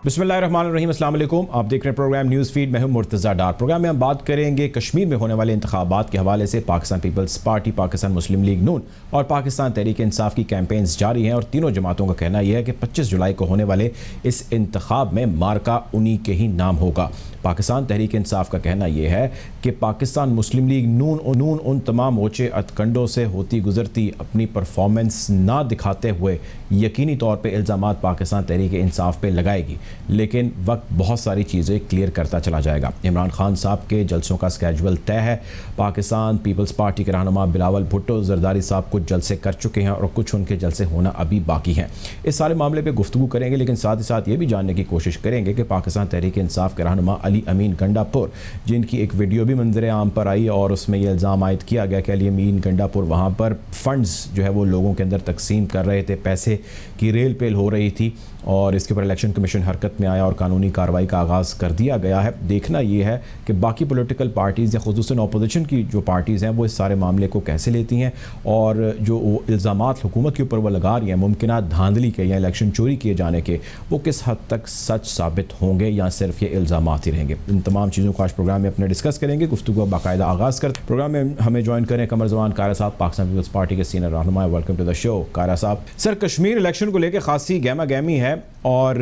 बिस्मिल्लाहिर्रहमानिर्रहीम, अस्सलाम वालेकुम। आप देख रहे हैं प्रोग्राम न्यूज़ फीड। मैं हूं मुर्तज़ा डार। प्रोग्राम में हम बात करेंगे कश्मीर में होने वाले इंतखाबात के हवाले से। पाकिस्तान पीपल्स पार्टी, पाकिस्तान मुस्लिम लीग नून और पाकिस्तान तहरीक इंसाफ की कैंपेन्स जारी हैं और तीनों जमातों का कहना यह है कि 25 जुलाई को होने वाले इस इंतखाब में मार्का उन्हीं के ही नाम होगा। पाकिस्तान तहरीक इंसाफ का कहना यह है कि पाकिस्तान मुस्लिम लीग नून उन तमाम ऊँचे अतकंडों से होती गुजरती अपनी परफॉर्मेंस ना दिखाते हुए यकीनी तौर पर इल्ज़ामात पाकिस्तान तहरीक इंसाफ पर लगाएगी, लेकिन वक्त बहुत सारी चीज़ें क्लियर करता चला जाएगा। इमरान खान साहब के जलसों का स्केजुअल तय है। पाकिस्तान पीपल्स पार्टी के रहनुमा बिलावल भुट्टो जरदारी साहब कुछ जलसे कर चुके हैं और कुछ उनके जलसे होना अभी बाकी हैं। इस सारे मामले पे गुफ्तगू करेंगे, लेकिन साथ ही साथ ये भी जानने की कोशिश करेंगे कि पाकिस्तान तहरीक इंसाफ के रहनुमा अली अमीन गंडापुर, जिनकी एक वीडियो भी मंजर आम पर आई और उसमें यह इल्ज़ाम आयद किया गया कि अली अमीन गंडापुर वहाँ पर फंड्स जो है वो लोगों के अंदर तकसीम कर रहे थे, पैसे की रेल पेल हो रही थी और इसके ऊपर इलेक्शन कमीशन हरकत में आया और कानूनी कार्रवाई का आगाज़ कर दिया गया है। देखना ये है कि बाकी पॉलिटिकल पार्टीज़ या खुसूसन अपोजिशन की जो पार्टीज़ हैं वो इस सारे मामले को कैसे लेती हैं और जो इल्ज़ामात हुकूमत के ऊपर वो लगा रही हैं मुमकिन धांधली के या इलेक्शन चोरी किए जाने के, वो किस हद तक सच साबित होंगे या सिर्फ ये इल्ज़ामात ही रहेंगे। इन तमाम चीज़ों को आज प्रोग्राम में अपने डिस्कस करेंगे। गुफ्तगू बाकायदा आगाज़ कर प्रोग्राम में हमें ज्वाइन करें कमर जमान कायरा साहब, पाकिस्तान पीपल्स पार्टी के सीनियर रहनुमा। Welcome to the show Kaira साहब। सर, कश्मीर इलेक्शन को लेकर खासी गहमा गहमी है और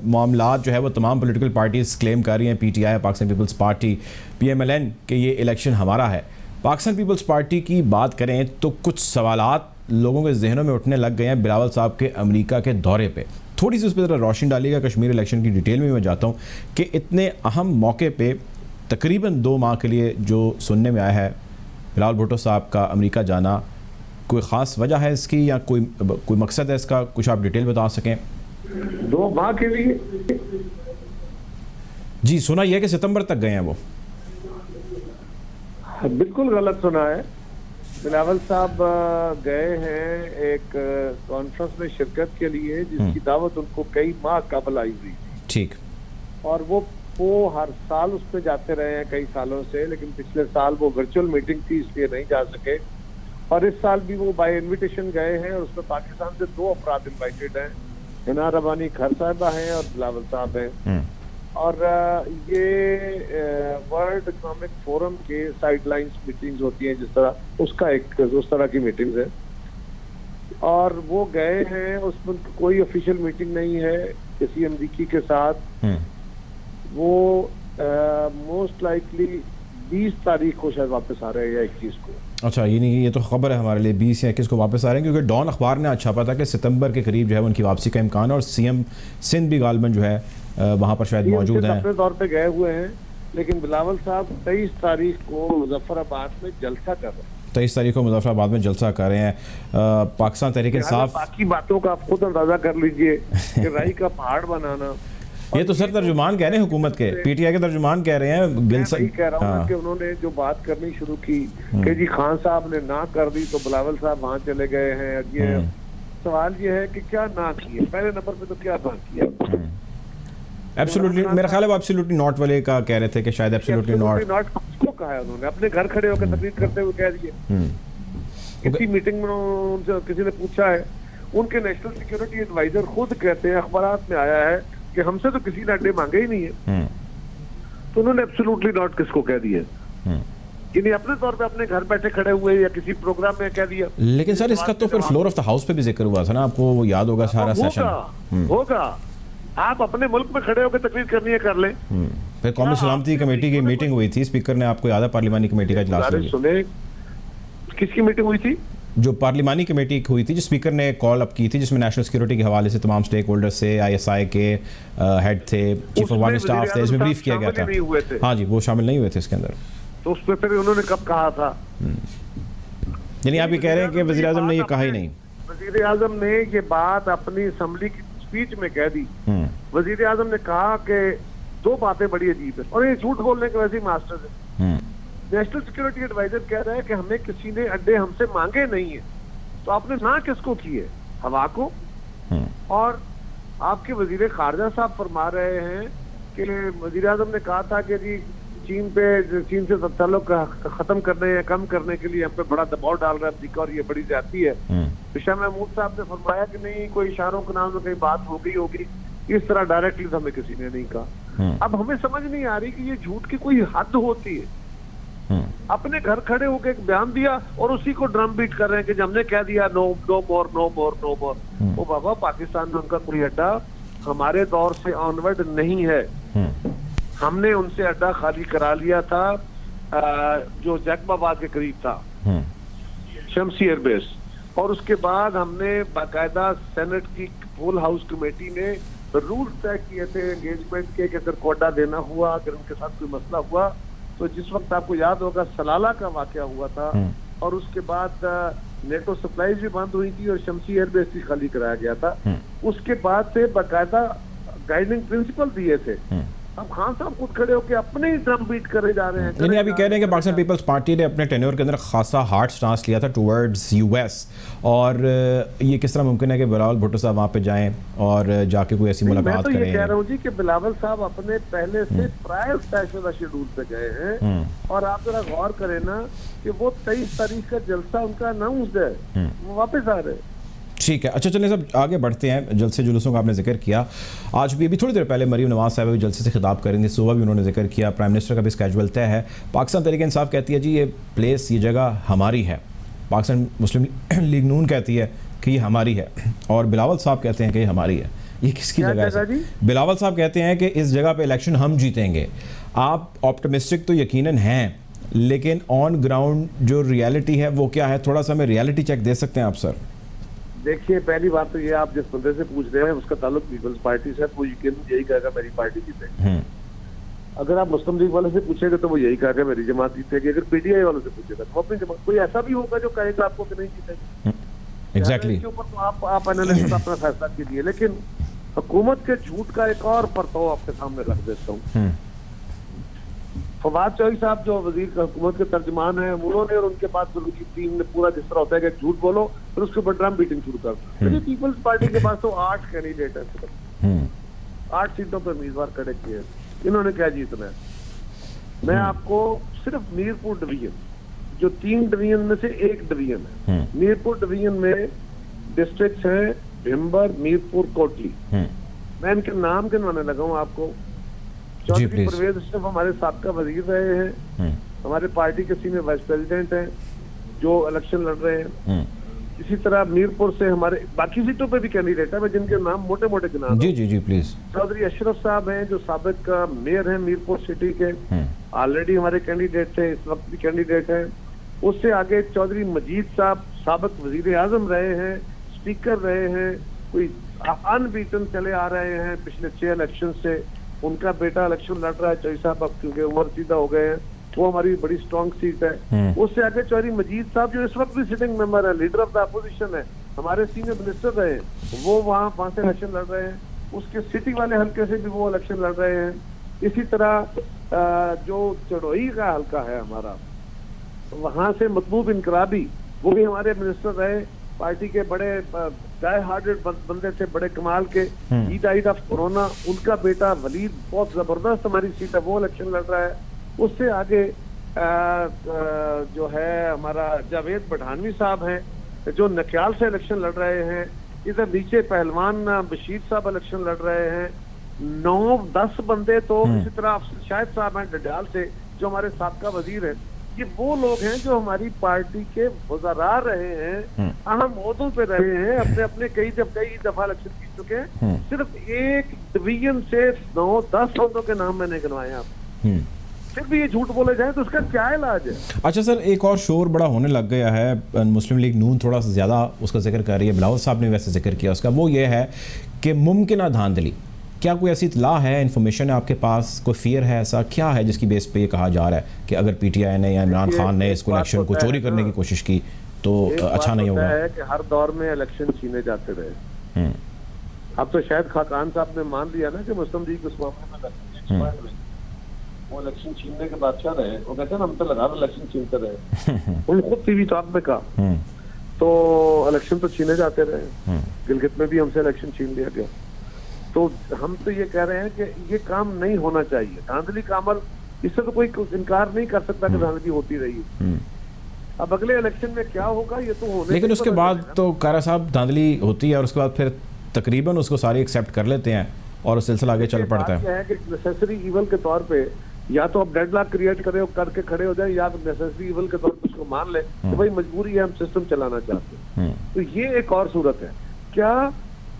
मामलात जो है वो तमाम पॉलिटिकल पार्टीज़ क्लेम कर रही हैं, PTI, Pakistan Peoples Party, PMLN, कि ये इलेक्शन हमारा है। पाकिस्तान पीपल्स पार्टी की बात करें तो कुछ सवालात लोगों के जहनों में उठने लग गए हैं बिलावल साहब के अमेरिका के दौरे पे। थोड़ी सी उस पर ज़रा रोशनी डालिएगा। कश्मीर इलेक्शन की डिटेल में मैं जाता हूँ कि इतने अहम मौके पर तकरीबन 2 माह के लिए जो सुनने में आया है बिलावल भुट्टो साहब का अमेरिका जाना, कोई ख़ास वजह है इसकी या कोई मकसद है इसका? कुछ आप डिटेल बता सकें। 2 माह के लिए जी, सुना यह कि सितंबर तक गए हैं वो। बिल्कुल गलत सुना है। बिलावल साहब गए हैं एक कॉन्फ्रेंस में शिरकत के लिए जिसकी दावत उनको कई माह कबल आई हुई थी। ठीक। और वो हर साल उस पर जाते रहे हैं कई सालों से, लेकिन पिछले साल वो वर्चुअल मीटिंग थी इसलिए नहीं जा सके और इस साल भी वो बाय इन्विटेशन गए हैं और उसमें पाकिस्तान से 2 अफराद इन्वाइटेड हैं, हिना रबानी खर साहिबा हैं और बिलावल साहब हैं। और ये वर्ल्ड इकोनॉमिक फोरम के साइडलाइंस मीटिंग्स होती हैं जिस तरह उस तरह की मीटिंग्स है और वो गए हैं। उसमें कोई ऑफिशियल मीटिंग नहीं है किसी अमरीकी के साथ। वो मोस्ट लाइकली 20 तारीख को शायद वापस आ रहे हैं या 21 को। अच्छा, ये तो खबर है हमारे लिए 20 या 21 को वापस आ रहे हैं, क्योंकि डॉन अखबार ने आज छापा था कि सितंबर के करीब जो है उनकी वापसी का इम्कान है और सीएम सिंध भी गालबन जो है वहाँ पर शायद मौजूद हैं। अपने तौर पे गए हुए हैं, लेकिन बिलावल साहब 23 तारीख को मुजफ्फराबाद में जलसा कर रहे हैं। 23 तारीख को मुजफ्फराबाद में जलसा कर रहे हैं। पाकिस्तान तहरीक इंसाफ, बाकी बातों का आप खुद अंदाजा कर लीजिए कि राई का पहाड़ बनाना। ये तो सर तर्जुमान कह रहे हैं हुकूमत के, पीटीआई के तर्जुमान कह रहे हैं। कह रहा हूँ कि उन्होंने जो बात करनी शुरू की कि जी खान साहब ने ना कर दी तो बिलावल साहब वहाँ चले गए हैं। ये सवाल ये है कि क्या ना किया, पहले नंबर पे तो क्या ना किया। एब्सोल्युटली, मेरा ख्याल है वो एब्सोल्युटली नॉट वाले का कह रहे थे कि शायद एब्सोल्युटली नॉट किसको कहा है उन्होंने? अपने घर खड़े होकर तकरीर करते हुए कह दिए। किसी मीटिंग में उनसे किसी ने पूछा है, उनके नेशनल सिक्योरिटी एडवाइजर खुद कहते हैं, अखबारात में आया है कि हमसे तो किसी ने अड्डे मांगे ही नहीं है। तो उन्होंने एब्सोल्युटली नॉट किसको कह दिया? यानी अपने तौर पे अपने घर बैठे खड़े हुए या किसी प्रोग्राम में कह दिया। लेकिन सर इसका तो फिर फ्लोर ऑफ द हाउस पे भी जिक्र हुआ था ना, आपको वो याद होगा सारा सेशन। होगा, आप अपने मुल्क में खड़े होकर तकरीर करनी है कर लें। फिर कौमी सलामती कमेटी की मीटिंग हुई थी, स्पीकर ने, आपको याद है, पार्लिमानी कमेटी का इजलास हुआ। सुने, किसकी मीटिंग हुई थी? जो पार्लिमानी कमेटी हुई थी, जो स्पीकर ने कॉल अप की थी, जिसमें नेशनल सिक्योरिटी के हवाले से तमाम स्टेक होल्डर्स से, आईएसआई के हेड थे, चीफ ऑफ आर्मी स्टाफ थे, इसमें ब्रीफ किया गया था। हाँ जी, वो शामिल नहीं हुए थे इसके अंदर। तो उस पर फिर उन्होंने कब कहा था? यानी आप ये कह रहे हैं कि वज़ीर आज़म ने ये कहा ही नहीं? वज़ीर आज़म ने ये बात अपनी असेंबली की स्पीच में कह दी। वज़ीर आज़म ने कहा कि 2 बातें बड़ी अजीब है और ये झूठ बोलने के वैसे ही मास्टर है। नेशनल सिक्योरिटी एडवाइजर कह रहा है कि हमें किसी ने अड्डे हमसे मांगे नहीं है, तो आपने ना किसको की है? हवा को। और आपके वजीर खारजा साहब फरमा रहे हैं कि वजीर आजम ने कहा था कि जी चीन से ताल्लुक खत्म करने या कम करने के लिए हम पे बड़ा दबाव डाल रहा है अमरीका और ये बड़ी ज्यादती है। शाह महमूद साहब ने फरमाया कि नहीं, कोई इशारों के नाम में कहीं बात हो गई होगी, इस तरह डायरेक्टली तो हमें किसी ने नहीं कहा। अब हमें समझ नहीं आ रही कि ये झूठ की कोई हद होती है। अपने घर खड़े होकर एक बयान दिया और उसी को ड्रम बीट कर रहे हैं कि हमने कह दिया no more no more no more. ओ बाबा, पाकिस्तान में उनका कोई अड्डा हमारे दौर से ऑनवर्ड नहीं है। हमने उनसे अड्डा खाली करा लिया था जो जैकबाबाद के करीब था, शमसी एयरबेस, और उसके बाद हमने बाकायदा सेनेट की फुल हाउस कमेटी ने रूल तय किए थे एंगेजमेंट के कि अगर कोडा देना हुआ, अगर उनके साथ कोई मसला हुआ, तो जिस वक्त आपको याद होगा सलाला का वाकया हुआ था और उसके बाद नेटो सप्लाईज भी बंद हुई थी और शमसी एयरबेस भी खाली कराया गया था। उसके बाद से बाकायदा गाइडिंग प्रिंसिपल दिए थे। अब खान साहब खुद खड़े होकर अपने ही ड्रम बीट करे जा रहे हैं। नहीं, अभी कह रहे हैं कि पाकिस्तान पीपल्स पार्टी ने अपने टेन्योर के अंदर खासा हार्ड स्टांस लिया था टुवर्ड्स यूएस, और ये किस तरह मुमकिन है कि बिलावल भुट्टो साहब वहाँ पे जाएं और जाके कोई ऐसी मुलाकात करें? मैं तो ये कह रहा हूँ जी कि बिलावल साहब अपने पहले से प्रायर फैसला शेड्यूल पे गए हैं, और आप जरा गौर करें ना कि वो 23 तारीख का जलसा उनका अनाउंस है, वो वापस आ रहे हैं। ठीक है, अच्छा चलिए सब आगे बढ़ते हैं। जलसे जुलूसों का आपने जिक्र किया, आज भी अभी थोड़ी देर पहले मरीम नवाज साहब भी जलसे से खिताब करेंगे, सुबह भी उन्होंने जिक्र किया, प्राइम मिनिस्टर का भी स्केजुअल तय है। पाकिस्तान तहरीक इंसाफ कहती है जी ये प्लेस, ये जगह हमारी है, पाकिस्तान मुस्लिम लीग नून कहती है कि ये हमारी है, और बिलावल साहब कहते हैं कि ये हमारी है। ये किसकी जगह है? बिलावल साहब कहते हैं कि इस जगह पे इलेक्शन हम जीतेंगे। आप ऑप्टिमिस्टिक तो यकीनन हैं, लेकिन ऑन ग्राउंड जो रियलिटी है वो क्या है? थोड़ा सा हमें रियलिटी चेक दे सकते हैं आप सर? देखिए, पहली बात तो ये, आप जिस बंदे से पूछ रहे हैं उसका ताल्लुक पीपल्स पार्टी से, वो यकीन यही कहेगा मेरी पार्टी जीतेगी। अगर आप मुस्लिम लीग वाले से पूछेंगे तो वो यही कहेगा मेरी जमात जीतेगी। अगर पीटीआई वालों से पूछेगा तो अपनी जमात, कोई ऐसा भी होगा जो कहेगा आपको कि नहीं जीतेगी। एग्जैक्टली, इसके ऊपर तो आप एनालिस्ट अपना फैसला कीजिए। लेकिन हुकूमत के झूठ का एक और परताव आपके सामने रख देता हूँ। फवाद चौधरी साहब जो वजीर हुकूमत के तर्जमान है, उन्होंने और उनके पास की टीम ने पूरा जिस तरह होता है कि झूठ बोलो फिर उसके ऊपर ड्रम बीटिंग शुरू कर दो। पीपल्स पार्टी के पास तो 8 कैंडिडेट है, सिर्फ 8 सीटों पर उम्मीदवार खड़े किए। इन्होंने क्या जीतना है? मैं आपको सिर्फ मीरपुर डिवीजन, जो 3 डिवीजन में से एक डिवीजन है, मीरपुर डिवीजन में डिस्ट्रिक्ट है भिम्बर, मीरपुर, कोटली। मैं इनके नाम गिनवाने लगा हूँ आपको। चौधरी परवेज अशरफ हमारे साबका वजीर रहे हैं, हमारे पार्टी के सीनियर वाइस प्रेसिडेंट हैं जो इलेक्शन लड़ रहे हैं। इसी तरह मीरपुर से हमारे बाकी सीटों पे भी कैंडिडेट है, मैं जिनके नाम मोटे मोटे गिना दूं। जी प्लीज। चौधरी अशरफ साहब हैं जो साबिक मेयर हैं मीरपुर सिटी के, ऑलरेडी हमारे कैंडिडेट थे, इस वक्त भी कैंडिडेट हैं। उससे आगे चौधरी मजीद साहब साबिक वजीर आजम रहे हैं, स्पीकर रहे हैं, कोई अनबीटन चले आ रहे हैं पिछले 6 इलेक्शन से। उनका बेटा इलेक्शन लड़ रहा है, चौधरी साहब अब क्योंकि उम्र सीधा हो गए हैं, वो हमारी बड़ी स्ट्रॉन्ग सीट है। उससे आगे चौधरी मजीद साहब जो इस वक्त भी सिटिंग मेंबर है, लीडर ऑफ द अपोजिशन है, हमारे सीनियर मिनिस्टर रहे हैं, वो वहाँ से इलेक्शन लड़ रहे हैं। उसके सिटी वाले हल्के से भी वो इलेक्शन लड़ रहे हैं। इसी तरह जो चढ़ोई का हल्का है हमारा, वहां से महबूब इनकलाबी, वो भी हमारे मिनिस्टर रहे, पार्टी के बड़े डाई हार्टेड बंदे थे, बड़े कमाल के। ही डाइड ऑफ कोरोना, उनका बेटा वलीद बहुत जबरदस्त हमारी सीट है, वो इलेक्शन लड़ रहा है। उससे आगे जो है हमारा जावेद पठानवी साहब हैं जो नक्याल से इलेक्शन लड़ रहे हैं। इधर नीचे पहलवान बशीर साहब इलेक्शन लड़ रहे हैं। 9-10 बंदे तो इसी तरह शायद साहब हैं डडाल से जो हमारे साबका वजीर हैं। ये वो लोग हैं जो हमारी पार्टी के वज़रा रहे हैं, अहम ओहदों पे रहे हैं, अपने अपने कई दफा इलेक्शन जीत चुके हैं। सिर्फ एक डिवीजन से 9-10 ओहदों के नाम मैंने गिनवाए आप। फिर भी ये झूठ बोले जाए तो उसका क्या इलाज है? अच्छा सर, एक और शोर बड़ा होने लग गया है, मुस्लिम लीग नून थोड़ा सा ज़्यादा उसका जिक्र कर रही है, बिलावल साहब ने वैसे जिक्र किया उसका, वो ये है कि मुमकिन धांधली। क्या कोई ऐसी इत्तला है, इन्फॉर्मेशन है आपके पास, कोई फियर है, ऐसा क्या है जिसकी बेस पे ये कहा जा रहा है कि अगर पीटीआई ने या इमरान खान ने इसको इलेक्शन को चोरी करने की कोशिश की तो अच्छा नहीं होगा? है कि हर दौर में इलेक्शन छीने जाते रहे। अब तो शायद खाकान साहब ने मान लिया ना कि मुस्लिम लीग उस मामले में वो इलेक्शन छीनने के बादशाह रहे। वो कहते हैं हम तो लगातार इलेक्शन छीनते रहे। उन्होंने खुद टीवी टॉक में कहा। तो इलेक्शन तो छीने जाते रहे, गिलगित में भी हमसे इलेक्शन छीन लिया गया। तो हम तो ये कह रहे हैं कि ये काम नहीं होना चाहिए। धांधली का अमल, इससे तो कोई इनकार नहीं कर सकता कि धांधली होती रही। अब अगले इलेक्शन में क्या होगा ये तो होने, लेकिन उसके बाद तो कारा साहब धांधली होती है और उसके बाद फिर तकरीबन उसको सारे एक्सेप्ट कर लेते हैं और सिलसिला आगे चल पड़ता है। क्या है कि नेसेसरी इवल के तौर पे या तो आप डेडलॉक क्रिएट करके खड़े हो जाए, या नेसेसरी इवल के तौर पे उसको मान ले कि भाई मजबूरी है, हम सिस्टम चलाना चाहते हैं। तो ये एक और सूरत है। क्या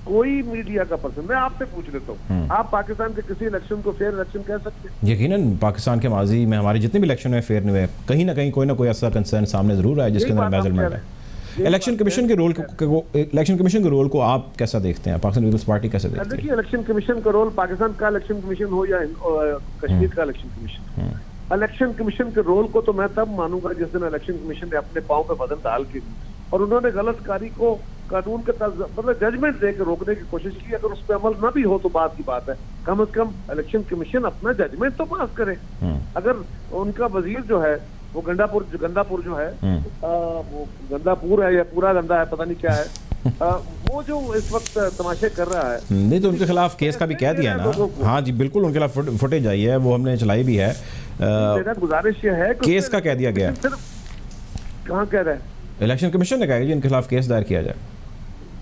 कोई मीडिया का पर्सन, मैं आपसे पूछ लेता हूँ, आप पाकिस्तान के किसी इलेक्शन को फेयर इलेक्शन कह सकते हैं? यकीनन पाकिस्तान के माजी में हमारे जितने भी इलेक्शन हुए फेयर नहीं हुए, कहीं ना कहीं कोई ना कोई ऐसा कंसर्न सामने जरूर आया जिसके अंदर एम्बेजलमेंट है। इलेक्शन कमीशन के रोल को आप कैसा देखते हैं? पाकिस्तान पीपल्स पार्टी कैसे देखती है? देखिए, इलेक्शन कमीशन का रोल, पाकिस्तान का इलेक्शन कमीशन हो या कश्मीर का इलेक्शन कमीशन, इलेक्शन कमीशन के रोल को तो मैं तब मानूंगा जिस दिन इलेक्शन कमीशन ने अपने पांव पे बदन डाल के और उन्होंने गलत कारी को कानून के मतलब जजमेंट दे के रोकने की कोशिश की। अगर उस पर अमल ना भी हो तो बात की बात है, कम से कम इलेक्शन कमीशन अपना जजमेंट तो पास करे। अगर उनका वजीर जो है वो गंदापुर जो है, वो गंदापुर है या पूरा गंदा है, पता नहीं क्या है, वो जो इस वक्त तमाशे कर रहा है, नहीं तो उनके खिलाफ केस का भी कह दिया ना। हाँ जी बिल्कुल, उनके खिलाफ फुटेज आई है, वो हमने चलाई भी है। मेरा गुजारिश ये है कि केस का कह दिया गया, कहाँ कह रहा है? इलेक्शन कमीशन ने कहा कि इनके खिलाफ केस दायर किया जाए।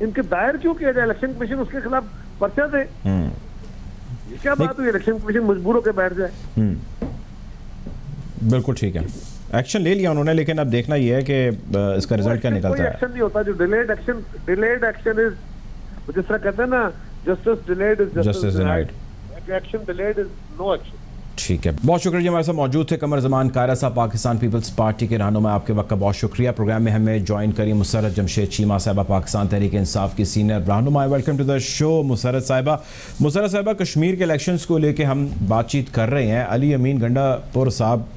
इनके दायर क्यों किया जाए? इलेक्शन कमीशन उसके खिलाफ पर्चा दे। ये क्या बात हुई? इलेक्शन कमीशन मजबूर होकर बैठ जाए? बिल्कुल ठीक है, एक्शन ले लिया उन्होंने, लेकिन अब देखना ये है कि इसका रिजल्ट क्या निकलता है। एक्शन नहीं होता जो डिलेड एक्शन इज, जिस तरह कहते हैं ना, justice delayed is justice denied, action delayed is no action. ठीक है, बहुत शुक्रिया जी, हमारे साथ मौजूद थे कमर जमान कायरा साहब, पाकिस्तान पीपल्स पार्टी के रहनुमा। आपके वक्त का बहुत शुक्रिया। प्रोग्राम में हमें ज्वाइन करिए मुसर्रत जमशेद चीमा साहिबा, पाकिस्तान तहरीक इंसाफ की सीनियर रहनुमा। Welcome to the show Musarrat साहिबा। कश्मीर के इलेक्शंस को लेके हम बातचीत कर रहे हैं। अली अमीन गंडापुर साहब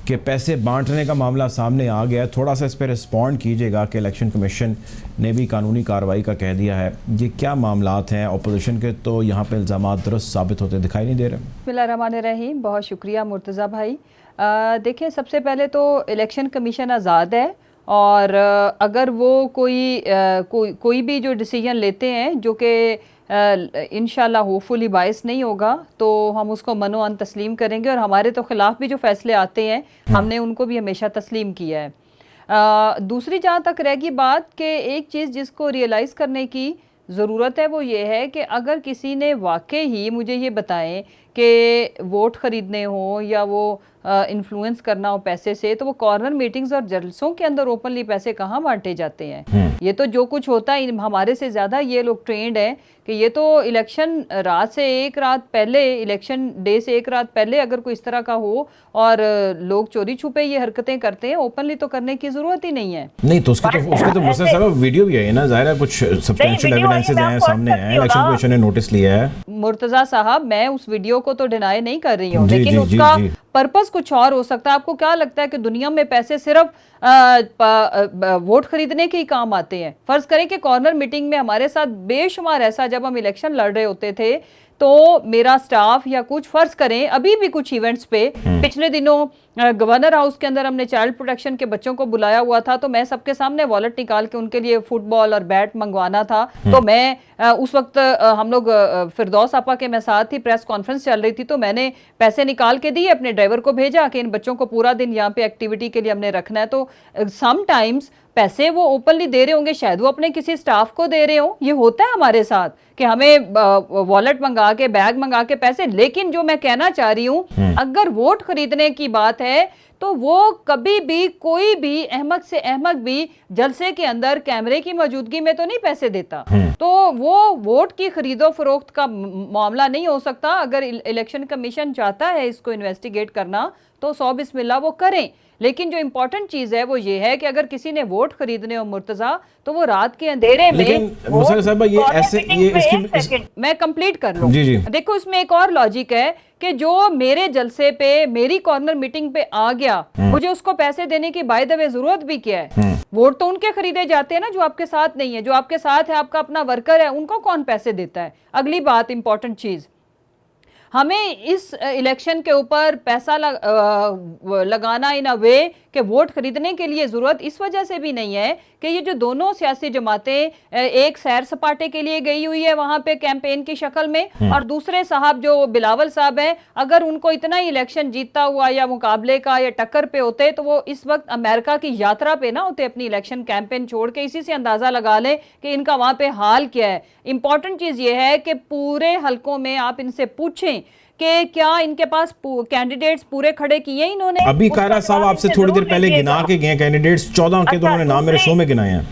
के पैसे बांटने का मामला सामने आ गया, थोड़ा सा इस पर रिस्पॉन्ड कीजिएगा कि इलेक्शन कमीशन ने भी कानूनी कार्रवाई का कह दिया है। ये क्या मामलात हैं? अपोजिशन के तो यहाँ पे इल्ज़ाम दुरुस्त साबित होते दिखाई नहीं दे रहे। बिस्मिल्लाहिर्रहमानिर्रहीम, बहुत शुक्रिया मुर्तज़ा भाई। देखिए, सबसे पहले तो इलेक्शन कमीशन आज़ाद है और अगर वो कोई भी जो डिसीजन लेते हैं जो कि इंशाल्लाह होपफुली बायस नहीं होगा, तो हम उसको मनो-अन तस्लीम करेंगे और हमारे तो ख़िलाफ़ भी जो फ़ैसले आते हैं हमने उनको भी हमेशा तस्लीम किया है। दूसरी जहाँ तक रहेगी बात कि एक चीज़ जिसको रियलाइज़ करने की ज़रूरत है वो ये है कि अगर किसी ने वाकई ही मुझे ये बताएं कि वोट ख़रीदने हो या वो इन्फ्लुएंस करना हो पैसे से, तो वो कॉर्नर मीटिंग्स और जलसों के अंदर ओपनली पैसे कहाँ बांटे जाते हैं? ये तो जो कुछ होता है, हमारे से ज़्यादा ये लोग ट्रेंड हैं कि ये तो इलेक्शन रात से एक रात पहले, इलेक्शन डे से एक रात पहले अगर कोई इस तरह का हो और लोग चोरी छुपे ये हरकतें करते हैं, ओपनली तो करने की ज़रूरत ही नहीं है। नहीं तो उसके तो मुझसे सब वीडियो भी है ना, ज़ाहिर है कुछ सब्सटेंशियल एविडेंसेस हैं सामने हैं, इलेक्शन कमीशन ने नोटिस लिया है। मुर्तज़ा साहब, मैं उस वीडियो को तो डिनाई नहीं कर रही हूँ, लेकिन उसका पर्पस कुछ और हो सकता है। आपको क्या लगता है कि दुनिया में पैसे सिर्फ वोट खरीदने के ही काम आते हैं? फर्ज करें कि कॉर्नर मीटिंग में हमारे साथ बेशुमार ऐसा, जब हम इलेक्शन लड़ रहे होते थे तो मेरा स्टाफ या कुछ, फर्ज करें अभी भी कुछ इवेंट्स पे, पिछले दिनों गवर्नर हाउस के अंदर हमने चाइल्ड प्रोटेक्शन के बच्चों को बुलाया हुआ था, तो मैं सबके सामने वॉलेट निकाल के उनके लिए फुटबॉल और बैट मंगवाना था। तो मैं उस वक्त हम लोग फिरदौस आपा के मैं साथ ही प्रेस कॉन्फ्रेंस चल रही थी, तो मैंने पैसे निकाल के दिए, अपने ड्राइवर को भेजा कि इन बच्चों को पूरा दिन यहाँ पे एक्टिविटी के लिए हमने रखना है। तो समटाइम्स पैसे वो ओपनली दे रहे होंगे, शायद वो अपने किसी स्टाफ को दे रहे हो, ये होता है हमारे साथ कि हमें वॉलेट मंगा के, बैग मंगा के पैसे। लेकिन जो मैं कहना चाह रही हूँ, अगर वोट खरीदने की बात है तो वो कभी भी कोई भी अहमद से अहमद भी जलसे के अंदर कैमरे की मौजूदगी में तो नहीं पैसे देता। तो वो वोट की खरीदो फरोख्त का मामला नहीं हो सकता। अगर इलेक्शन कमीशन चाहता है इसको इन्वेस्टिगेट करना तो 100 बिस्मिल्लाह वो करें, लेकिन जो इंपॉर्टेंट चीज है वो ये है कि अगर किसी ने वोट खरीदने हो मुर्तजा, तो वो रात के अंधेरे में। मैं कंप्लीट कर लूं। देखो, इसमें एक और लॉजिक है कि जो मेरे जलसे पे, मेरी कॉर्नर मीटिंग पे आ गया, मुझे उसको पैसे देने की बाय द वे जरूरत भी क्या है? वोट तो उनके खरीदे जाते हैं ना जो आपके साथ नहीं है। जो आपके साथ है, आपका अपना वर्कर है, उनको कौन पैसे देता है? अगली बात, इंपॉर्टेंट चीज, हमें इस इलेक्शन के ऊपर पैसा लगाना इन अ वे कि वोट खरीदने के लिए जरूरत इस वजह से भी नहीं है कि ये जो दोनों सियासी जमातें एक सैर सपाटे के लिए गई हुई है वहां पे कैंपेन की शक्ल में, और दूसरे साहब जो बिलावल साहब हैं, अगर उनको इतना ही इलेक्शन जीतता हुआ या मुकाबले का या टक्कर पे होते तो वो इस वक्त अमेरिका की यात्रा पे ना होते अपनी इलेक्शन कैंपेन छोड़ के। इसी से अंदाजा लगा लें कि इनका वहां पे हाल क्या है। इंपॉर्टेंट चीज ये है कि पूरे हलकों में आप इनसे पूछें कि क्या इनके पास कैंडिडेट्स पूरे खड़े किए इन्होंने। अभी कायरा साहब आपसे थोड़ी देर पहले गिना के गए कैंडिडेट्स, 14 के तो उन्होंने नाम मेरे शो में गिनाए हैं।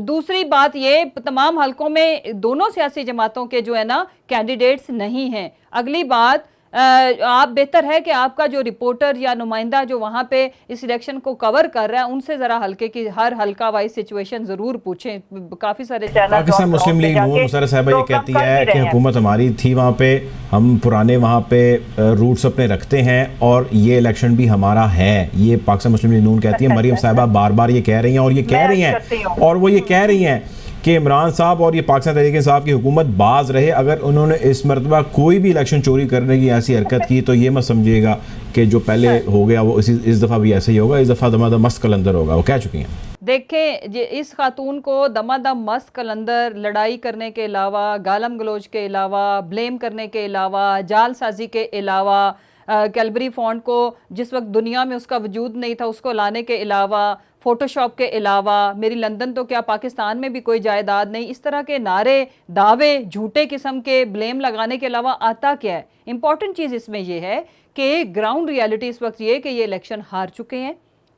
दूसरी बात ये, तमाम हलकों में दोनों सियासी जमातों के जो है ना कैंडिडेट्स नहीं हैं। अगली बात, आप बेहतर है कि आपका जो रिपोर्टर या नुमाइंदा जो वहां पे इस इलेक्शन को कवर कर रहा है उनसे जरा हल्के की हर हल्का वाइज सिचुएशन जरूर पूछें। काफी सारे पाकिस्तान मुस्लिम लीग नून मुशर्रफ साहिबा ये कहती है कि हुकूमत हमारी थी वहाँ पे, हम पुराने वहाँ पे रूट्स अपने रखते हैं और ये इलेक्शन भी हमारा है। ये पाकिस्तान मुस्लिम लीग नून कहती है। मरियम साहिबा बार बार ये कह रही हैं और ये कह रही हैं और वो ये कह रही हैं कि इमरान साहब और ये पाकिस्तान तहरीक इंसाफ की हुकूमत बाज रहे। अगर उन्होंने इस मरतबा कोई भी इलेक्शन चोरी करने की ऐसी हरकत की तो ये मत समझिएगा कि जो पहले हो गया वो इस दफ़ा भी ऐसा ही होगा। इस दफ़ा दमादम मस्त कलंदर होगा। वो कह चुकी हैं। देखें, इस खातून को दमादम मस्त कलंदर लड़ाई करने के अलावा, गालम गलोच के अलावा, ब्लेम करने के अलावा, जालसाजी के अलावा, कैलबरी फॉन्ट को जिस वक्त दुनिया में उसका वजूद नहीं था उसको लाने के अलावा, फोटोशॉप के अलावा, मेरी लंदन तो क्या पाकिस्तान में भी कोई जायदाद नहीं, इस तरह के नारे, दावे, झूठे किस्म के ब्लेम लगाने के अलावा आता क्या है। इंपॉर्टेंट चीज़ इसमें यह है कि ग्राउंड रियलिटी इस वक्त ये कि ये इलेक्शन हार चुके हैं